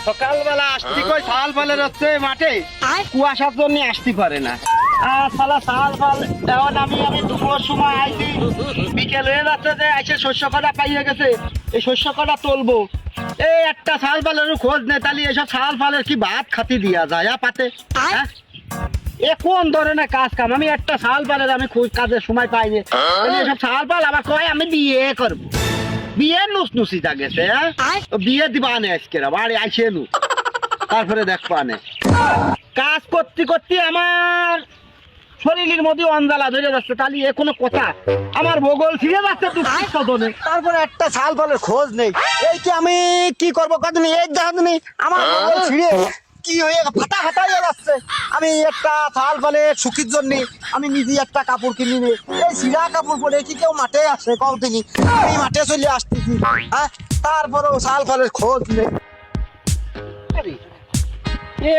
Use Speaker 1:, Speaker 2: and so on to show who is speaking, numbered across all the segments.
Speaker 1: সকালবেলা আসতে কই সাল ফলের হচ্ছে মাঠে কুয়াশার জন্য আসতে পারে না। আর সালা সাল ফল এখন আমি দুপুরের সময় আইছি, বিকেল হয়ে যাচ্ছে যে এসে শস্য কটা পাইয়ে গেছে, এই শস্য কটা তুলবো। এই একটা সাল ফলের খোঁজ নেই, তাহলে এসব সাল ফলের কি ভাত খাতি দিয়া যায় পাতে? হ্যাঁ, এ কোন ধরনের কাজ কাম? আমি একটা সাল ফলের আমি খোঁজ কাজের সময় পাইনি, এসব সাল ফল আবার কয় আমি বিয়ে করবো। বিয়ে নুসনুসি তা গেছে, হ্যাঁ বিয়ে দিবা আনে আজকে বাড়ি আইসে নু, তারপরে দেখবো আনে। কাজ করতে করতে আমার শরীরের মধ্যে অঞ্জালা ধরে যাচ্ছে, তাহলে এ কোনো কথা? আমার ভূগোল ছিঁড়ে যাচ্ছে দুঃখনে, তারপরে একটা সাল ফলের খোঁজ নেই। এই কি আমি কি করবো কদিন এই জানি, আমার ভূগোল ছিঁড়ে কি হয়ে ফাটা ফাটা হয়ে যাচ্ছে। আমি একটা সাল ফলের সুখীর জন্য আমি নিজে একটা কাপড় কিনি নি, এই সিরা কাপড় পরে কি কেউ মাঠে আসে কদিনই? আমি মাঠে চলে আসতেছি, হ্যাঁ তারপরেও সাল ফলের খোঁজ নেই।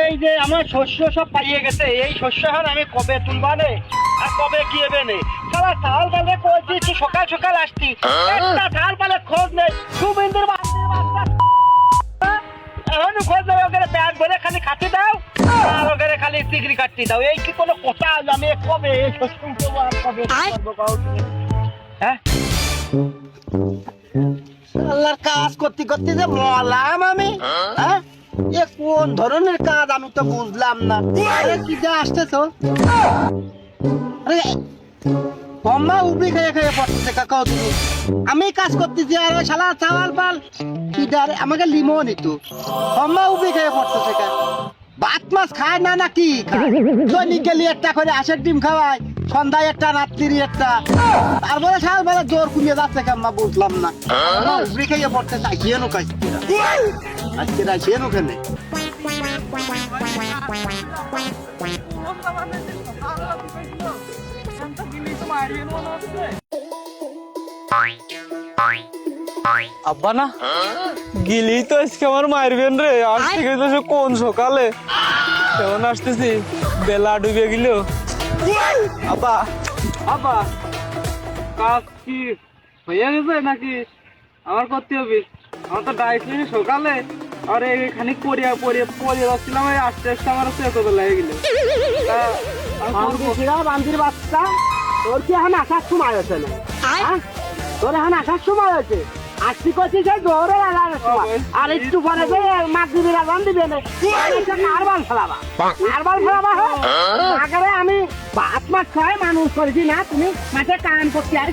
Speaker 1: এই যে আমার শস্য সব পাইয়ে গেছে, এই শস্য আমি কবে তুলবানে আর কবে কি হবে নে? সারা সাল ফলে কই দিচ্ছি সকাল সকাল আসছি, একটা সাল ফলের খোঁজ নেই। সুবিন্দের এখন খোঁজ নেই, ওখানে ব্যাগ ভরে খালি খাতে দাও আর ওখানে খালি চিংড়ি কাটতে দাও। এই কি কোনো কথা? আমি কবে এই শস্য উঠবো আর কবে হ্যাঁ আল্লাহর কাজ করতে করতে যে মলাম আমি। হ্যাঁ এ কোন ধরনের কাজ আমি তো বুঝলাম না। কি যা আসতেছ? আরে বম্মা উবড়ি খেয়ে খেয়ে পড়তেছে কাকাও তুমি। আমি কাজ করতেছি আর শালা চাওয়াল পাল কি ডারে আমাকে লিমো নিতু। বম্মা উবড়ি খেয়ে পড়তেছে কা ভাত মাছ খায় না নাকি? দৈনিক গেলি একটা করে হাঁসের ডিম খাওয়ায়, সন্ধ্যায় একটা রাত্রি একটা, তারপরে সাল বেলা জোর কুমিয়ে যাচ্ছে কেমন বুঝলাম না। উবড়ি খেয়ে পড়তেছে আইসিয়ে নো আজকে আইসিয়ে নো কেন?
Speaker 2: আব্বা না গিলি তো আজকে আমার মারবেন রে। আর থেকে তো কোন সকালে কেমন আসতেছি, বেলা ডুবে গেল। আব্বা আব্বা কাজ কি হয়ে গেছে নাকি আমার করতে হবে? আমার তো ডাইছিলি সকালে, আর এখানে পড়িয়া পড়িয়ে পড়িয়ে যাচ্ছিলাম, আস্তে আস্তে আমার এত বেলা হয়ে গেল।
Speaker 1: বান্দির বাচ্চা তোর কি এখন আসার সময় হয়েছে না? তোর এখন আসার সময় হয়েছে, আসছি করছি সেই দৌড়ে আসার সময়। আর একটু পরে যে মাগরিবের আজান দিবে না, কারবাল ফেলাবা কারবাল ফেলাবা। আগে আমি ভাত মাছ খাই মানুষ করেছি না, তুমি মাঠে কান করছি আর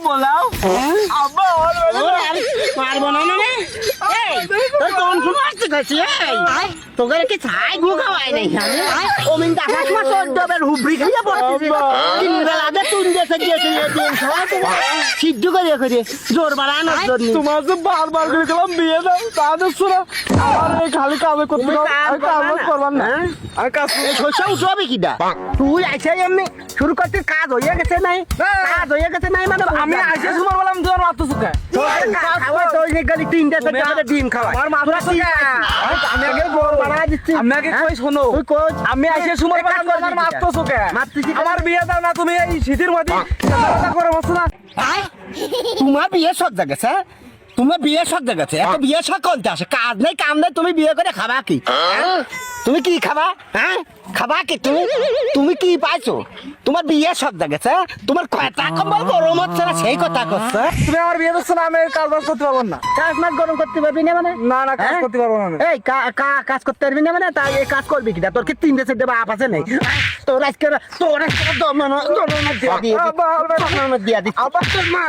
Speaker 2: বলাও
Speaker 1: মারবো না মানে তোকে কি ছাই গু খাওয়াই নাই অমিন দেখার সময় তোর ডবের হুবড়ি খাইয়া পড়তেছে। তিন বেলা আগে তুন দেশে গিয়েছিল সিদ্ধ করে করে জোর বাড়ানোর জন্য।
Speaker 2: তোমার যে বারবার করে গেলাম বিয়ে দাও, তা দিচ্ছ না। আমার এই খালি কাজে করতে কাজ করবার না, আমি কাজ
Speaker 1: শস্য উঠবে কিটা? তুই আইসে এমনি শুরু করতে কাজ হয়ে গেছে নাই, কাজ হয়ে গেছে নাই মানে
Speaker 2: আমি আইসে তোমার বললাম তোমার মাত্র সুখে
Speaker 1: তিনটা ডিম খাওয়া
Speaker 2: আমি আগে
Speaker 1: বাড়া দিচ্ছি।
Speaker 2: আমি আগে কই শোনো, আমি আইসে সুমার বললাম মাত্র সুখে আমার বিয়ে দাও না। তুমি এই শীতের মধ্যে করে বসো না।
Speaker 1: তোমার বিয়ে সব জায়গাছে, তোমার বিয়ে সব জায়গাছে, এত বিয়ে সব করতে আসে, কাজ নেই কাম নেই, তুমি বিয়ে করে খাবা কি? তুমি কি খাবা? হ্যাঁ খাবা কি তুমি? তুমি কি পাইছো? তোমার বিয়ে সব জায়গাছে, তোমার কথা কম্বল গরম হচ্ছে না সেই কথা করছে।
Speaker 2: তুমি আমার বিয়ে দিচ্ছ না, আমি কাজ বাজ করতে পারবো না।
Speaker 1: কাজ মাছ গরম করতে পারবি না মানে?
Speaker 2: না না কাজ করতে পারবো না।
Speaker 1: এই কাজ করতে পারবি না মানে? তাই এই কাজ করবি কিনা? তোর কি তিনটে চারটে বাপ আছে নেই? তোর আজকে দিয়া দিচ্ছি। আবার তোর মা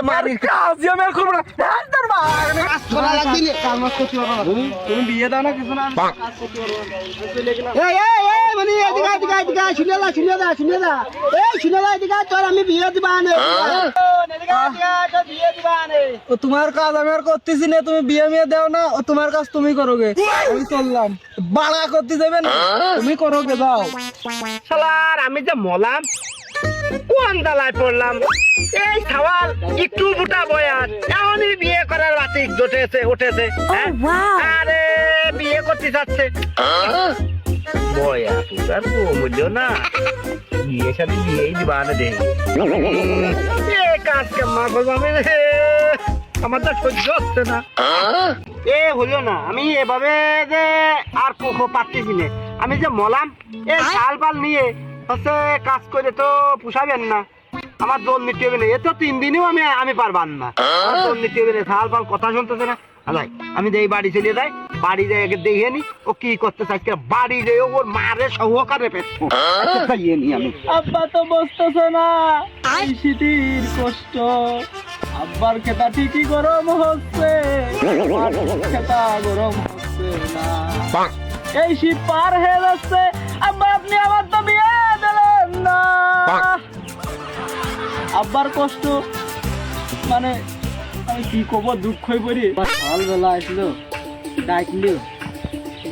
Speaker 1: মারি
Speaker 2: কাজ আমি আর করবো না। তোর মা কাজ করা লাগবে না, কাজ বাজ করতে পারবো না। তুমি বিয়ে দাও না কিছু না, আমি কাজ করতে পারবো না। চলে গেলাম।
Speaker 1: এই মানে এদিকে শুনে দা এই শুনে দা এদিকে তোর আমি বিয়ে দিবা নে। বিয়ে দিবা নে।
Speaker 2: ও তোমার কাজ আমি আর করতেছি না, তুমি বিয়ে মিয়ে দাও না, ও তোমার কাজ তুমি করোগে। আমি চললাম, বাড়া করতে যাবে না, তুমি করোগে যাও।
Speaker 1: শালার আমি যে মলাম কোন দালায় পড়লাম। এই খাওয়ার একটু মোটা বয়ান এখনই বিয়ে করার বাতিক উঠেছে। আরে বিয়ে করতে পাতি যাচ্ছে বয়া তুই আর মূল্য না বিয়ে সাথে বিয়েই দিবা না দে কাজ কাম করবো আমি আমার তো সহ্য হচ্ছে না এ হলো না আমি এভাবে যে আর পারতেছি না আমি যে মলাম এই শাল পাল নিয়ে হচ্ছে কাজ করে তো পোষাবেন না আমার জোর নিতে হবে না এ তো 3 দিনেও আমি পারবান না জোর নিতে হবে না শাল পাল কথা শুনতেছে না আলাই আমি দেই বাড়ি চলে যাই বাড়ি যাই দেখে নি ও কি করতে চাইছে বাড়ি যাই ওর মারে সহকারে পেটবো খাইয়ে নি আমি
Speaker 2: আব্বা তো বসতেছে না এই শীতের কষ্ট আব্বার খেতা ঠিকই গরম হচ্ছে আমার খেতা গরম হচ্ছে না এই শীত পার হয়ে যাচ্ছে আব্বা আপনি আমার তো বিয়ে দিলেন না আব্বার কষ্ট মানে আমি কি কব দুঃখই পড়ি সকালবেলা আসলো ডাকলো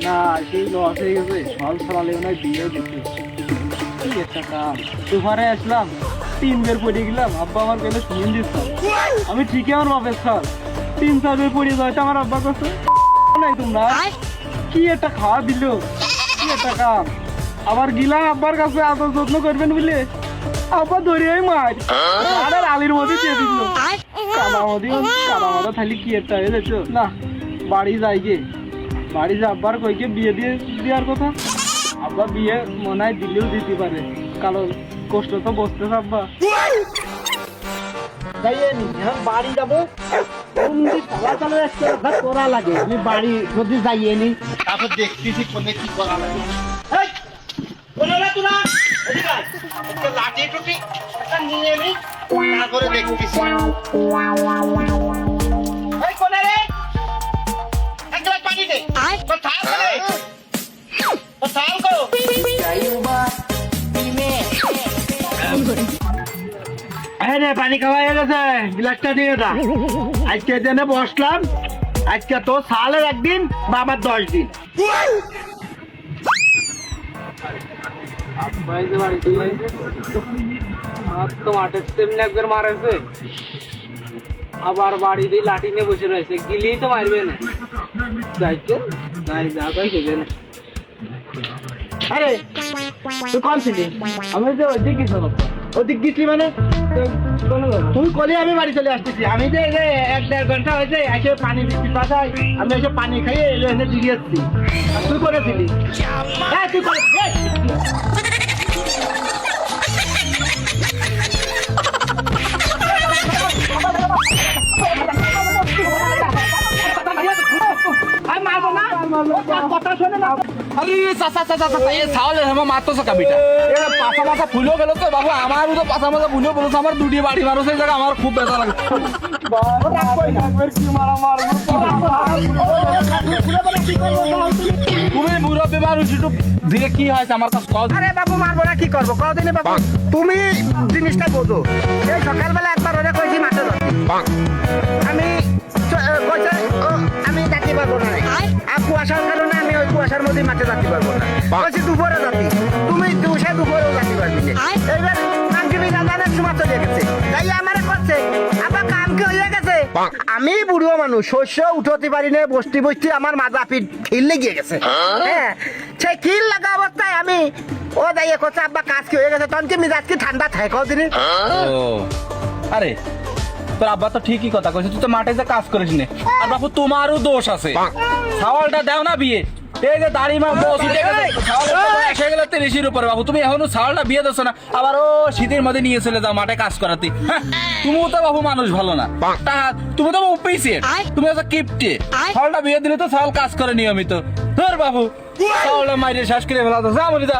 Speaker 2: না সেই লস হয়ে গেছে সকাল সকালে মনে হয় বিয়ে দিচ্ছে কি একটা কাম দুপুরে আসলাম 3 বের পড়ে গেলাম আব্বা আমার গেলে শুনিয়ে দিচ্ছাম আমি ঠিকই আমার বাপের সাল 3-4 বের পড়ে যাইতে আমার আব্বা কাছে নাই তোমরা কি একটা খাওয়া দিল কি একটা কাম আবার গিলাম আব্বার কাছে আদর যত্ন করবেন বলে আব্বা ধরিয়াই মার আর আলির মধ্যে দিয়ে দিল কানা থালি কি একটা হয়ে যাচ্ছ না বাড়ি যাই গে বাড়ি যা আব্বার কইকে বিয়ে দিয়ে দেওয়ার কথা আব্বা বিয়ে মনে হয় দিলেও দিতে পারে কারণ কষ্ট তো বসতেছে আব্বা
Speaker 1: যাইয়ে নি এখন বাড়ি যাবো করা লাগে আমি বাড়ি যদি যাইয়ে নি তারপর দেখতেছি কোনে কি করা লাগে লাঠি টুটি নিয়ে নি তারপরে দেখতেছি কোনে রে এক গ্লাস পানি দে তো থাক রে তো থাক গো রে পানি খাওয়া হয়ে গেছে গ্লাসটা দিয়ে দা আজকে দিনে বসলাম আজকে তো সালের একদিন বা আমার 10 দিন
Speaker 2: একবার মারেছে আবার বাড়ি দিয়ে লাঠি নিয়ে বসে রয়েছে গিলেই তো মারবে না যাইতে নাই যা তাই খেবে না
Speaker 1: আরে তুই কোন ছিলি
Speaker 2: আমি তো ওইদিকে গেছিলাম
Speaker 1: ওদিক গেছিলি মানে তুই কলে আমি বাড়ি চলে আসতেছি আমি যে 1-1.5 ঘন্টা হয়েছে এসে পানি বৃষ্টি পাশাই আমি এসে পানি খাইয়ে এনে দিয়ে এসছি তুই করেছিলি হ্যাঁ তুই করে কথা শোনে না
Speaker 2: আরে চাচা চাচা চাচা এই ছাওলে হেমা মারতেছ কাবিটা এ পাছা মাথা ফুলো গেল তো বাবু আমারও তো পাছা মাথা ফুলো বলছ আমার দুটি বাড়ি মারো সেই জায়গা আমার খুব ব্যথা লাগে তুমি মুরব্বী মানুষ একটু দিয়ে কি হয়েছে আমার কাছে কল
Speaker 1: আরে বাবু মারবো না কি করবো কদিনে বাবু তুমি জিনিসটা বোঝো এই সকালবেলা একবার ওরা কইছি মাঠে আমি কইছে আমি যাতে পারবো না আর কুয়াশার কারণে আমি ওই কুয়াশার মধ্যে মাঠে যাতে পারবো না কইছি দুপুরে যাবি তুমি দুপুরেও যাতে পারবি না এইবার কামকি জানার সময় চলে গেছে তাই আমারে করছে আবার কামকি হয়ে গেছে আমি বুড়ো মানুষ শস্য উঠতে পারি না বসতে বসতে আমার মাজা পিঠ খিল লেগে গেছে হ্যাঁ সেই খিল লাগা অবস্থায় আমি ও দাইয়ে করছে আব্বা কাজ কি হয়ে গেছে তখন কি মিজাজ কি ঠান্ডা থাকে কদিন
Speaker 2: আরে তোর আব্বা তো ঠিকই কথা কইছে তুই তো মাঠে যে কাজ করিস নে আর বাপু তোমারও দোষ আছে ছাওয়ালটা দাও না বিয়ে এই যে দাড়ি মা বস উঠে গেছে ছাওয়ালটা এসে গেল 30-এর উপরে বাবু তুমি এখনো ছাওয়ালটা বিয়ে দিছ না আবার ও শীতের মধ্যে নিয়ে চলে যাও মাঠে কাজ করাতে তুমিও তো বাবু মানুষ ভালো না তুমি তো পেয়েছে তুমি তো কিপটে ছাওয়ালটা বিয়ে দিলে তো ছাওয়াল কাজ করে নিয়মিত ধর বাবু ছাওয়ালটা মাইরে শ্বাস করে ফেলা তো যা বলি যা